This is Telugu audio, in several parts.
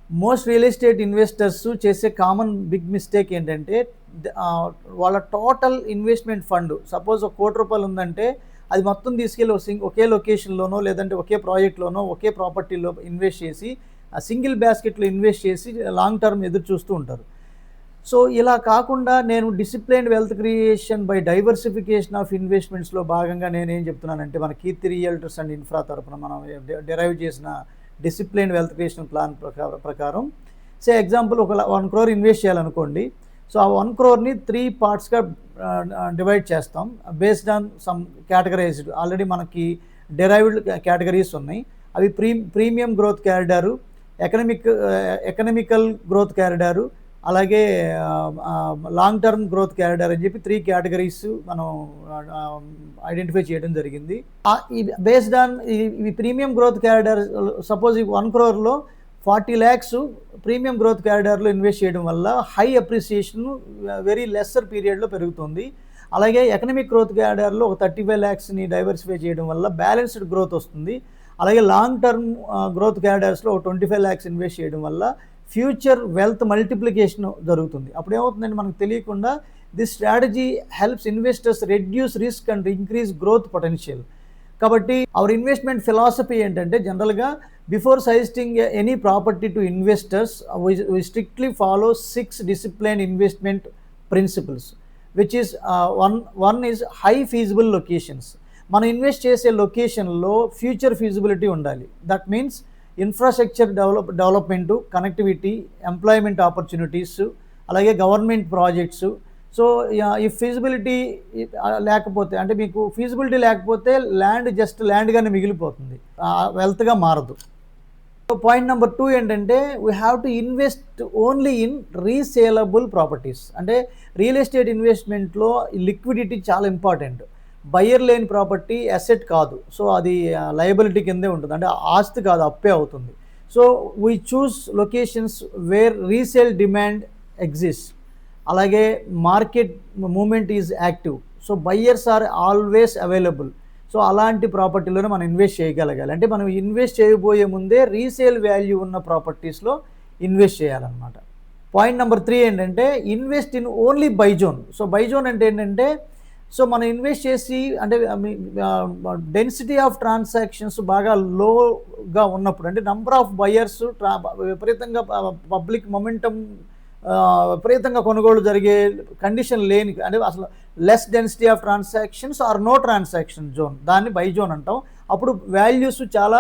మోస్ట్ రియల్ ఎస్టేట్ ఇన్వెస్టర్స్ చేసే కామన్ బిగ్ మిస్టేక్ ఏంటంటే వాళ్ళ టోటల్ ఇన్వెస్ట్మెంట్ ఫండ్ సపోజ్ ₹1,00,00,000 ఉందంటే అది మొత్తం తీసుకెళ్ళి ఒకే లొకేషన్లోనో లేదంటే ఒకే ప్రాజెక్ట్లోనో ఒకే ప్రాపర్టీలో ఇన్వెస్ట్ చేసి ఆ సింగిల్ బ్యాస్కెట్లో ఇన్వెస్ట్ చేసి లాంగ్ టర్మ్ ఎదురు చూస్తూ ఉంటారు. సో ఇలా కాకుండా నేను disciplined wealth creation by diversification of ఇన్వెస్ట్మెంట్స్లో భాగంగా నేనేం చెప్తున్నానంటే మన కీర్తి రియల్టర్స్ అండ్ ఇన్ఫ్రా తరపున మనం డెరైవ్ చేసిన డిసిప్లైన్డ్ వెల్త్ క్రియేషన్ ప్లాన్ ప్రకారం ఎగ్జాంపుల్ ఒక 1 crore ఇన్వెస్ట్ చేయాలనుకోండి. సో ఆ 1 crore 3 పార్ట్స్గా డివైడ్ చేస్తాం based on some categorised already మనకి డెరైవ్డ్ కేటగిరీస్ ఉన్నాయి. అవి ప్రీమియం గ్రోత్ క్యారిడారు, ఎకనామికల్ గ్రోత్ క్యారిడారు, అలాగే లాంగ్ టర్మ్ గ్రోత్ క్యారిడార్ అని చెప్పి 3 కేటగిరీస్ మనం ఐడెంటిఫై చేయడం జరిగింది. బేస్డ్ ఆన్ ఈ ప్రీమియం గ్రోత్ క్యారిడార్ సపోజ్ ఈ 1 crore 40 lakhs ప్రీమియం గ్రోత్ క్యారిడార్లో ఇన్వెస్ట్ చేయడం వల్ల హై అప్రిసియేషన్ వెరీ లెస్సర్ పీరియడ్లో పెరుగుతుంది. అలాగే ఎకనామిక్ గ్రోత్ క్యారిడార్లో ఒక 35 lakhsని డైవర్సిఫై చేయడం వల్ల బ్యాలెన్స్డ్ గ్రోత్ వస్తుంది. అలాగే లాంగ్ టర్మ్ గ్రోత్ క్యారిడార్స్లో ఒక 25 lakhs ఇన్వెస్ట్ చేయడం వల్ల ఫ్యూచర్ వెల్త్ మల్టిప్లికేషన్ జరుగుతుంది. అప్పుడు ఏమవుతుందంటే మనకు తెలియకుండా this strategy helps investors reduce risk and increase growth potential. కాబట్టి అవర్ ఇన్వెస్ట్మెంట్ ఫిలాసఫీ ఏంటంటే జనరల్గా before suggesting any property to investors we strictly follow 6 disciplined investment principles, which is one is high feasible locations. మనం ఇన్వెస్ట్ చేసే లొకేషన్లో ఫ్యూచర్ ఫీజిబిలిటీ ఉండాలి. That means infrastructure development, connectivity, employment opportunities, అలాగే గవర్నమెంట్ ప్రాజెక్ట్స్. సో ఈ ఫీజిబిలిటీ లేకపోతే అంటే మీకు ఫీజిబిలిటీ లేకపోతే ల్యాండ్ జస్ట్ ల్యాండ్గానే మిగిలిపోతుంది, వెల్త్గా మారదు. పాయింట్ నెంబర్ 2 ఏంటంటే we have to invest only in resalable properties. అంటే రియల్ ఎస్టేట్ ఇన్వెస్ట్మెంట్లో లిక్విడిటీ చాలా ఇంపార్టెంట్. బయ్యర్ లేని ప్రాపర్టీ అసెట్ కాదు, సో అది లయబిలిటీ కిందే ఉంటుంది, అంటే ఆస్తి కాదు, అప్పే అవుతుంది. So we choose locations where resale demand exist, అలాగే market movement is active, so buyers are always available. So అలాంటి ప్రాపర్టీలోనే మనం ఇన్వెస్ట్ చేయగలగాలి. అంటే మనం ఇన్వెస్ట్ చేయబోయే ముందే రీసేల్ వాల్యూ ఉన్న ప్రాపర్టీస్లో ఇన్వెస్ట్ చేయాలన్నమాట. పాయింట్ నెంబర్ 3 ఏంటంటే invest in only by zone. So by zone అంటే ఏంటంటే సో మనం ఇన్వెస్ట్ చేసి అంటే డెన్సిటీ ఆఫ్ ట్రాన్సాక్షన్స్ బాగా లోగా ఉన్నప్పుడు, అంటే నంబర్ ఆఫ్ బయర్స్ విపరీతంగా పబ్లిక్ మొమెంటమ్ విపరీతంగా కొనుగోలు జరిగే కండిషన్ లేని, అంటే అసలు less density of transactions or no transaction zone, దాన్ని బై జోన్ అంటాం. అప్పుడు వాల్యూస్ చాలా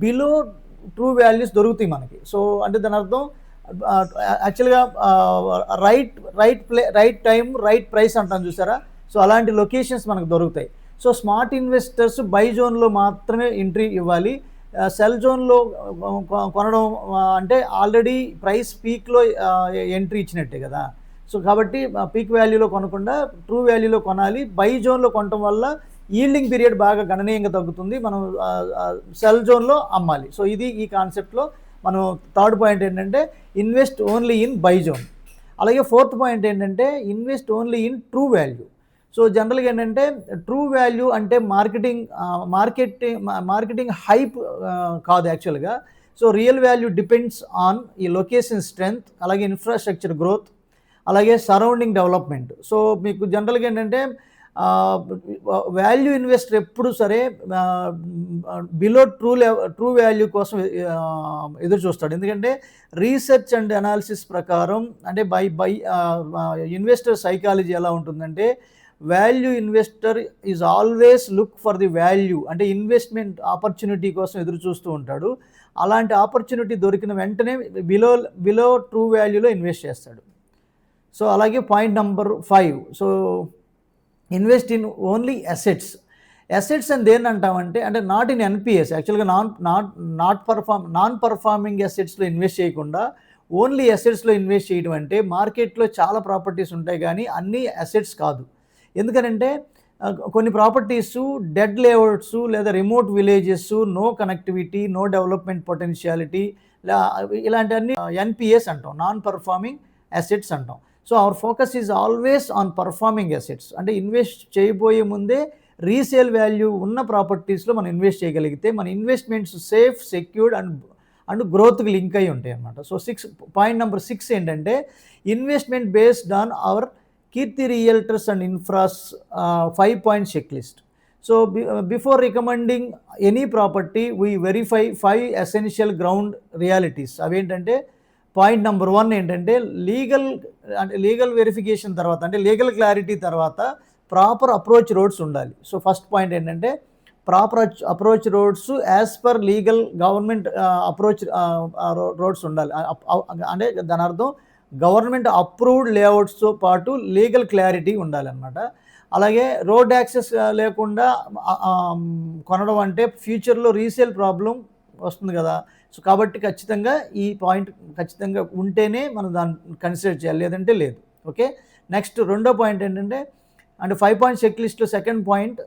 బిలో ట్రూ వాల్యూస్ దొరుకుతాయి మనకి. సో అంటే దాని అర్థం యాక్చువల్గా రైట్ టైం రైట్ ప్రైస్ అంటాం చూసారా. సో అలాంటి లొకేషన్స్ మనకు దొరుకుతాయి. సో స్మార్ట్ ఇన్వెస్టర్స్ బై జోన్లో మాత్రమే ఎంట్రీ ఇవ్వాలి. సెల్ జోన్లో కొనడం అంటే ఆల్రెడీ ప్రైస్ పీక్లో ఎంట్రీ ఇచ్చినట్టే కదా. సో కాబట్టి పీక్ వాల్యూలో కొనకుండా ట్రూ వాల్యూలో కొనాలి. బై జోన్లో కొనడం వల్ల ఈల్డింగ్ పీరియడ్ బాగా గణనీయంగా తగ్గుతుంది. మనం సెల్ జోన్లో అమ్మాలి. సో ఇది ఈ కాన్సెప్ట్లో మనం థర్డ్ పాయింట్ ఏంటంటే invest only in by zone. అలాగే 4th పాయింట్ ఏంటంటే invest only in true value. So జనరల్గా ఏంటంటే ట్రూ వాల్యూ అంటే మార్కెటింగ్ హైప్ కాదు యాక్చువల్గా. So real value depends on ఈ లొకేషన్ స్ట్రెంగ్త్, అలాగే ఇన్ఫ్రాస్ట్రక్చర్ గ్రోత్, అలాగే సరౌండింగ్ డెవలప్మెంట్. సో మీకు జనరల్గా ఏంటంటే వాల్యూ ఇన్వెస్టర్ ఎప్పుడు సరే బిలో ట్రూ వాల్యూ కోసం ఎదురు చూస్తాడు. ఎందుకంటే రీసెర్చ్ అండ్ అనాలిసిస్ ప్రకారం అంటే బై ఇన్వెస్టర్ సైకాలజీ ఎలా ఉంటుందంటే value investor is always look for the value, అంటే ఇన్వెస్ట్మెంట్ ఆపర్చునిటీ కోసం ఎదురు చూస్తూ ఉంటాడు. అలాంటి ఆపర్చునిటీ దొరికిన వెంటనే బిలో ట్రూ వాల్యూలో ఇన్వెస్ట్ చేస్తాడు. సో అలాగే point number 5, so invest in only assets అని దేన్ని అంటామంటే అంటే నాట్ ఇన్ ఎన్పిఎస్. యాక్చువల్గా నాన్ పర్ఫార్మింగ్ అసెట్స్లో ఇన్వెస్ట్ చేయకుండా ఓన్లీ అసెట్స్లో ఇన్వెస్ట్ చేయడం అంటే మార్కెట్లో చాలా ప్రాపర్టీస్ ఉంటాయి కానీ అన్నీ అసెట్స్ కాదు. ఎందుకనంటే కొన్ని ప్రాపర్టీస్ డెడ్ లేఅవుట్స్ లేదా remote villages, no connectivity, no development potentiality, ఇలాంటివన్నీ ఎన్పిఎస్ అంటాం, నాన్ పర్ఫార్మింగ్ అసెట్స్ అంటాం. So our focus is always on performing assets. అంటే ఇన్వెస్ట్ చేయబోయే ముందే రీసేల్ వాల్యూ ఉన్న ప్రాపర్టీస్లో మనం ఇన్వెస్ట్ చేయగలిగితే మన ఇన్వెస్ట్మెంట్స్ సేఫ్, సెక్యూర్డ్ అండ్ గ్రోత్కి లింక్ అయి ఉంటాయి అన్నమాట. సో పాయింట్ నెంబర్ 6 ఏంటంటే investment based on our Keerthi Realtors and infras 5 point check list. So before recommending any property we verify 5 essential ground realities. అవేంటంటే పాయింట్ నెంబర్ 1 ఏంటంటే లీగల్ వెరిఫికేషన్ తర్వాత అంటే లీగల్ క్లారిటీ తర్వాత ప్రాపర్ అప్రోచ్ రోడ్స్ ఉండాలి. సో ఫస్ట్ పాయింట్ ఏంటంటే proper approach roads as per legal government approach roads ఉండాలి. అంటే దాని అర్థం గవర్నమెంట్ అప్రూవ్డ్ లేఅవుట్స్తో పాటు లీగల్ క్లారిటీ ఉండాలన్నమాట. అలాగే రోడ్ యాక్సెస్ లేకుండా కొనడం అంటే ఫ్యూచర్లో రీసేల్ ప్రాబ్లం వస్తుంది కదా. సో కాబట్టి ఖచ్చితంగా ఈ పాయింట్ ఖచ్చితంగా ఉంటేనే మనం దాన్ని కన్సిడర్ చేయాలి, లేదంటే లేదు. ఓకే, నెక్స్ట్ రెండో పాయింట్ ఏంటంటే అంటే 5 పాయింట్ చెక్ లిస్ట్లో second point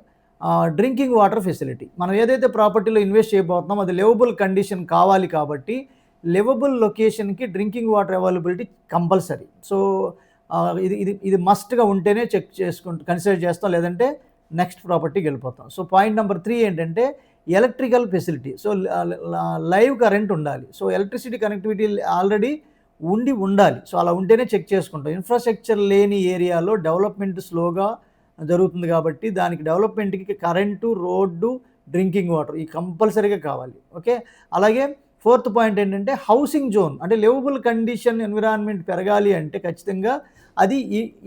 drinking water facility. మనం ఏదైతే ప్రాపర్టీలో ఇన్వెస్ట్ చేయబోతున్నామో అది లివబుల్ కండిషన్ కావాలి కాబట్టి లివబుల్ లొకేషన్కి drinking water availability compulsory. So ఇది మస్ట్గా ఉంటేనే చెక్ కన్సిడర్ చేస్తాం, లేదంటే నెక్స్ట్ ప్రాపర్టీకి వెళ్ళిపోతాం. సో పాయింట్ నెంబర్ 3 ఏంటంటే electrical facility. So live current ఉండాలి. సో ఎలక్ట్రిసిటీ కనెక్టివిటీ ఆల్రెడీ ఉండాలి. సో అలా ఉంటేనే చెక్ చేసుకుంటాం. ఇన్ఫ్రాస్ట్రక్చర్ లేని ఏరియాలో డెవలప్మెంట్ స్లోగా జరుగుతుంది కాబట్టి దానికి డెవలప్మెంట్కి కరెంటు, రోడ్డు, డ్రింకింగ్ వాటర్ ఈ కంపల్సరీగా కావాలి. ఓకే, అలాగే ఫోర్త్ పాయింట్ ఏంటంటే హౌసింగ్ జోన్. అంటే లివబుల్ కండిషన్ ఎన్విరాన్మెంట్ పెరగాలి అంటే ఖచ్చితంగా అది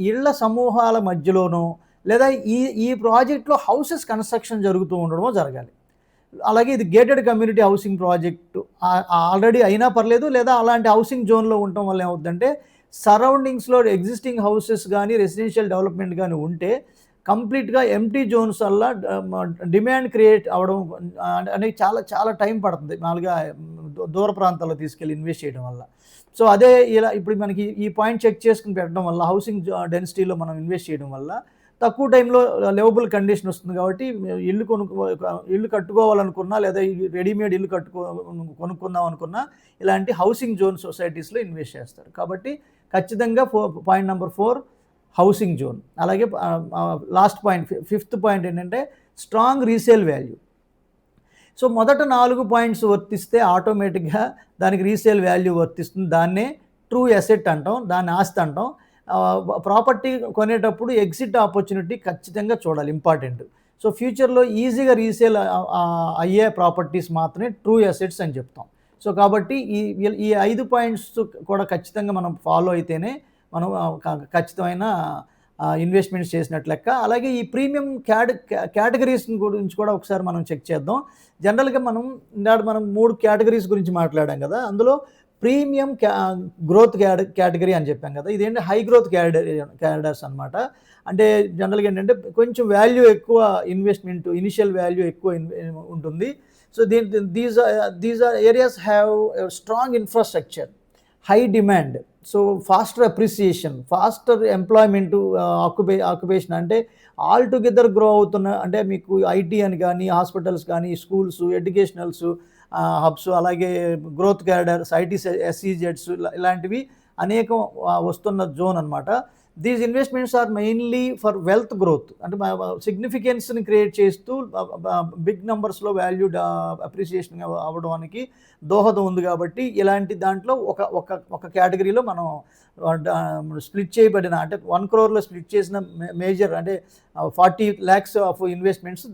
ఇళ్ల సమూహాల మధ్యలోనో లేదా ఈ ప్రాజెక్ట్లో హౌసెస్ కన్స్ట్రక్షన్ జరుగుతూ ఉండడమో జరగాలి. అలాగే ఇది gated community housing project already అయినా పర్లేదు, లేదా అలాంటి హౌసింగ్ జోన్లో ఉండటం వల్ల ఏమవుతుందంటే సరౌండింగ్స్లో ఎగ్జిస్టింగ్ హౌసెస్ కానీ రెసిడెన్షియల్ డెవలప్మెంట్ కానీ ఉంటే కంప్లీట్గా ఎంటీ జోన్స్ వల్ల డిమాండ్ క్రియేట్ అవ్వడం అనేది చాలా టైం పడుతుంది మామూలుగా దూర ప్రాంతాల్లో తీసుకెళ్ళి ఇన్వెస్ట్ చేయడం వల్ల. సో అదే ఇలా ఇప్పుడు మనకి ఈ పాయింట్ చెక్ చేసుకుని పెట్టడం వల్ల హౌసింగ్ డెన్సిటీలో మనం ఇన్వెస్ట్ చేయడం వల్ల తక్కువ టైంలో లివబుల్ కండిషన్ వస్తుంది. కాబట్టి ఇల్లు కట్టుకోవాలనుకున్నా లేదా రెడీమేడ్ ఇల్లు కొనుక్కుందాం అనుకున్నా ఇలాంటి హౌసింగ్ జోన్ సొసైటీస్లో ఇన్వెస్ట్ చేస్తారు. కాబట్టి ఖచ్చితంగా పాయింట్ నెంబర్ 4 హౌసింగ్ జోన్. అలాగే లాస్ట్ పాయింట్ ఫిఫ్త్ పాయింట్ ఏంటంటే స్ట్రాంగ్ రీసేల్ వాల్యూ. సో మొదట 4 పాయింట్స్ వర్తిస్తే ఆటోమేటిక్గా దానికి రీసేల్ వాల్యూ వర్తిస్తుంది. దాన్నే ట్రూ అసెట్ అంటాం, దాన్ని ఆస్తి అంటాం. ప్రాపర్టీ కొనేటప్పుడు ఎగ్జిట్ ఆపర్చునిటీ ఖచ్చితంగా చూడాలి, ఇంపార్టెంట్. సో ఫ్యూచర్లో ఈజీగా రీసేల్ అయ్యే ప్రాపర్టీస్ మాత్రమే ట్రూ అసెట్స్ అని చెప్తాం. సో కాబట్టి ఈ 5 పాయింట్స్ కూడా ఖచ్చితంగా మనం ఫాలో అయితేనే మనం ఖచ్చితమైన ఇన్వెస్ట్మెంట్స్ చేసినట్లు లెక్క. అలాగే ఈ ప్రీమియం కేటగిరీస్ గురించి కూడా ఒకసారి మనం చెక్ చేద్దాం. జనరల్గా మనం 3 కేటగిరీస్ గురించి మాట్లాడాం కదా. అందులో ప్రీమియం గ్రోత్ కేటగిరీ అని చెప్పాం కదా. ఇదేంటి హై గ్రోత్ క్యారిడర్స్ అనమాట. అంటే జనరల్గా ఏంటంటే కొంచెం వాల్యూ ఎక్కువ ఇన్వెస్ట్మెంట్, ఇనిషియల్ వాల్యూ ఎక్కువ ఉంటుంది. So these are areas have strong infrastructure, high demand, so faster appreciation, faster employment, occupation. అంటే ఆల్ టుగెదర్ గ్రో అవుతున్న అంటే మీకు ఐటీ అని కానీ, హాస్పిటల్స్ కానీ, స్కూల్స్, ఎడ్యుకేషనల్స్ హబ్స్, అలాగే గ్రోత్ క్యారిడర్స్, ఐటీ ఎస్ఈజెడ్స్ ఇలాంటివి అనేకం వస్తున్న జోన్ అనమాట. These investments are mainly for wealth growth. అంటే సిగ్నిఫికెన్స్ని క్రియేట్ చేస్తూ బిగ్ నెంబర్స్లో వాల్యూ అప్రిసియేషన్ అవ్వడానికి దోహదం ఉంది. కాబట్టి ఇలాంటి దాంట్లో ఒక కేటగిరీలో మనం స్ప్లిట్ చేయబడిన అంటే 1 crore స్ప్లిట్ చేసిన మేజర్ అంటే 40 lakhs ఆఫ్ ఇన్వెస్ట్మెంట్స్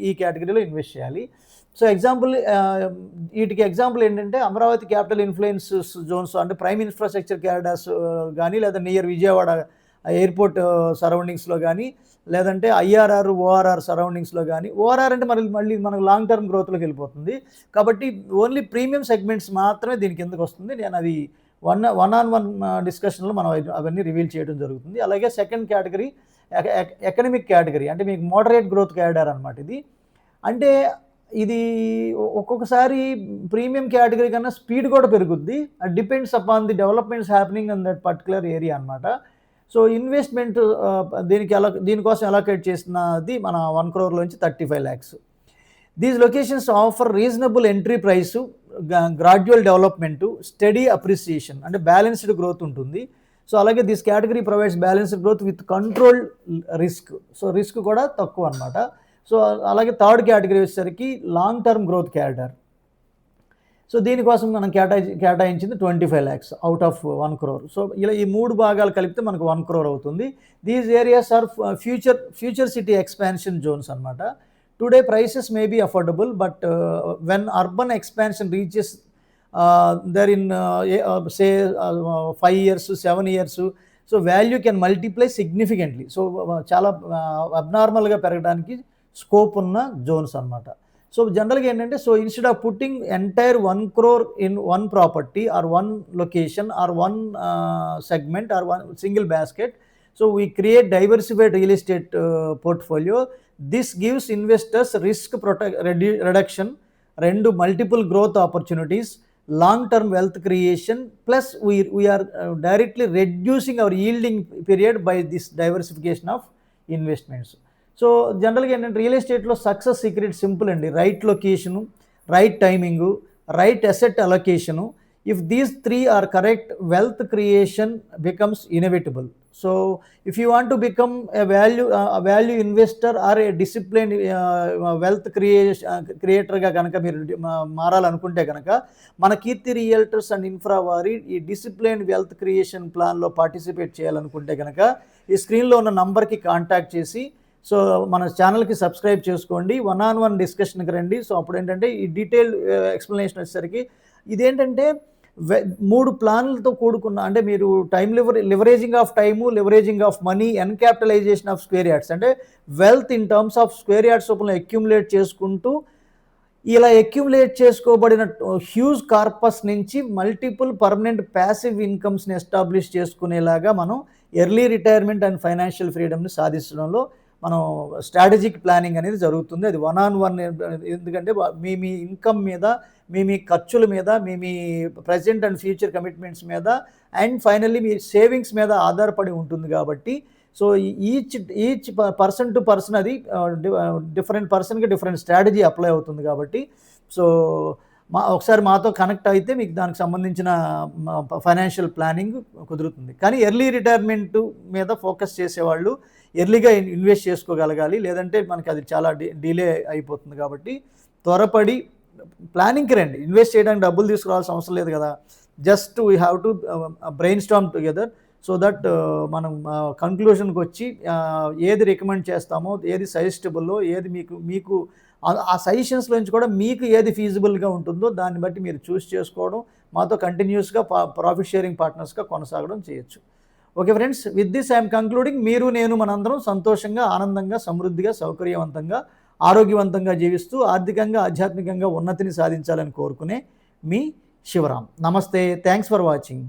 ఈ కేటగిరీలో ఇన్వెస్ట్ చేయాలి. సో వీటికి ఎగ్జాంపుల్ ఏంటంటే అమరావతి క్యాపిటల్ ఇన్ఫ్లుయెన్స్ జోన్స్ అంటే ప్రైమ్ ఇన్ఫ్రాస్ట్రక్చర్ క్యారిడార్స్ కానీ, లేదా నియర్ విజయవాడ ఎయిర్పోర్ట్ సరౌండింగ్స్లో కానీ, లేదంటే ఐఆర్ఆర్, ఓఆర్ఆర్ సరౌండింగ్స్లో కానీ. ఓఆర్ఆర్ అంటే మళ్ళీ మనకు లాంగ్ టర్మ్ గ్రోత్లోకి వెళ్ళిపోతుంది. కాబట్టి ఓన్లీ ప్రీమియం సెగ్మెంట్స్ మాత్రమే దీని కిందకు వస్తుంది. నేను అది వన్ ఆన్ వన్ డిస్కషన్లో మనం అవన్నీ రివీల్ చేయడం జరుగుతుంది. అలాగే సెకండ్ కేటగిరీ ఎకనమిక్ కేటగిరీ, అంటే మీకు మోడరేట్ గ్రోత్ క్యారిడార్ అనమాట. అంటే ఇది ఒక్కొక్కసారి ప్రీమియం కేటగిరీ కన్నా స్పీడ్ కూడా పెరుగుద్ది. Depends upon the developments happening in that particular area అనమాట. సో ఇన్వెస్ట్మెంట్ దీనికోసం అలొకేట్ చేసినది మన 1 crore నుంచి 35 lakhs. These locations offer reasonable entry price, gradual development, study appreciation, అంటే బ్యాలెన్స్డ్ గ్రోత్ ఉంటుంది. సో అలాగే this category provides balanced growth with controlled risk. So risk కూడా తక్కువ అనమాట. సో అలాగే థర్డ్ కేటగిరీ వచ్చేసరికి long term growth corridor. So దీనికోసం మనం కేటాయించింది 25 lakhs out of 1 crore. So ఇలా ఈ 3 భాగాలు కలిపితే మనకు 1 crore అవుతుంది. These areas are future city expansion zones అనమాట. Today prices may be affordable, but when urban expansion reaches there in say 5 years, 7 years, so value can multiply significantly. So చాలా అబ్నార్మల్గా పెరగడానికి స్కోప్ ఉన్న జోన్స్ అనమాట. సో జనరల్గా ఏంటంటే, so instead of putting entire 1 crore in one property or one location or one segment or one single basket, so we create diversified real estate portfolio. This gives investors risk reduction, 2 multiple growth opportunities, long term wealth creation, plus we are directly reducing our yielding period by this diversification of investments. So జనరల్గా ఏంటంటే రియల్ ఎస్టేట్లో సక్సెస్ సీక్రెట్ సింపుల్ అండి. Right location, right timing, right asset allocation. If these 3 are correct, wealth creation becomes inevitable. So if you want to become a value investor or a disciplined wealth క్రియేటర్గా కనుక మీరు మారాలనుకుంటే కనుక, మన కీర్తి రియల్టర్స్ అండ్ ఇన్ఫ్రా వారి ఈ డిసిప్లైన్డ్ వెల్త్ క్రియేషన్ ప్లాన్లో పార్టిసిపేట్ చేయాలనుకుంటే కనుక, ఈ స్క్రీన్లో ఉన్న నంబర్కి కాంటాక్ట్ చేసి సో మన ఛానల్కి సబ్స్క్రైబ్ చేసుకోండి. 1-on-1 డిస్కషన్కి రండి. సో అప్పుడు ఏంటంటే ఈ డీటెయిల్ ఎక్స్ప్లెనేషన్ వచ్చేసరికి ఇదేంటంటే 3 ప్లాన్లతో కూడుకున్న, అంటే మీరు leveraging of time, leveraging of money, encapitalization of square yards, అంటే wealth in terms of square yards రూపంలో అక్యుములేట్ చేసుకుంటూ, ఇలా అక్యుములేట్ చేసుకోబడిన హ్యూజ్ కార్పస్ నుంచి మల్టిపుల్ పర్మనెంట్ ప్యాసివ్ ఇన్కమ్స్ని ఎస్టాబ్లిష్ చేసుకునేలాగా మనం ఎర్లీ రిటైర్మెంట్ అండ్ ఫైనాన్షియల్ ఫ్రీడమ్ని సాధించడంలో మనం స్ట్రాటజిక్ ప్లానింగ్ అనేది జరుగుతుంది. అది 1-on-1, ఎందుకంటే మీ ఇన్కమ్ మీద, మీ ఖర్చుల మీద, మీ ప్రజెంట్ అండ్ ఫ్యూచర్ కమిట్మెంట్స్ మీద, అండ్ ఫైనల్లీ మీ సేవింగ్స్ మీద ఆధారపడి ఉంటుంది కాబట్టి, so each person to person అది డిఫరెంట్ పర్సన్కి డిఫరెంట్ స్ట్రాటజీ అప్లై అవుతుంది కాబట్టి, సో ఒకసారి మాతో కనెక్ట్ అయితే మీకు దానికి సంబంధించిన ఫైనాన్షియల్ ప్లానింగ్ కుదురుతుంది. కానీ ఎర్లీ రిటైర్మెంట్ మీద ఫోకస్ చేసేవాళ్ళు ఎర్లీగా ఇన్వెస్ట్ చేసుకోగలగాలి, లేదంటే మనకి అది చాలా డిలే అయిపోతుంది. కాబట్టి త్వరపడి ప్లానింగ్కి రండి. ఇన్వెస్ట్ చేయడానికి డబ్బులు తీసుకురావాల్సిన అవసరం లేదు కదా. Just we have to brain Storm together, so that మనం కంక్లూషన్కి వచ్చి ఏది రికమెండ్ చేస్తామో, ఏది సజెస్టబుల్లో, ఏది మీకు ఆ సజెషన్స్లో నుంచి కూడా మీకు ఏది ఫీజిబుల్గా ఉంటుందో దాన్ని బట్టి మీరు చూస్ చేసుకోవడం, మాతో కంటిన్యూస్గా ప్రాఫిట్ షేరింగ్ పార్ట్నర్స్గా కొనసాగడం చేయొచ్చు. Okay friends, with this I'm concluding. మీరు, నేను, మనందరం సంతోషంగా, ఆనందంగా, సమృద్ధిగా, సౌకర్యవంతంగా, ఆరోగ్యవంతంగా జీవిస్తూ ఆర్థికంగా, ఆధ్యాత్మికంగా ఉన్నతిని సాధించాలని కోరుకునే మీ శివరాం. నమస్తే. Thanks for watching.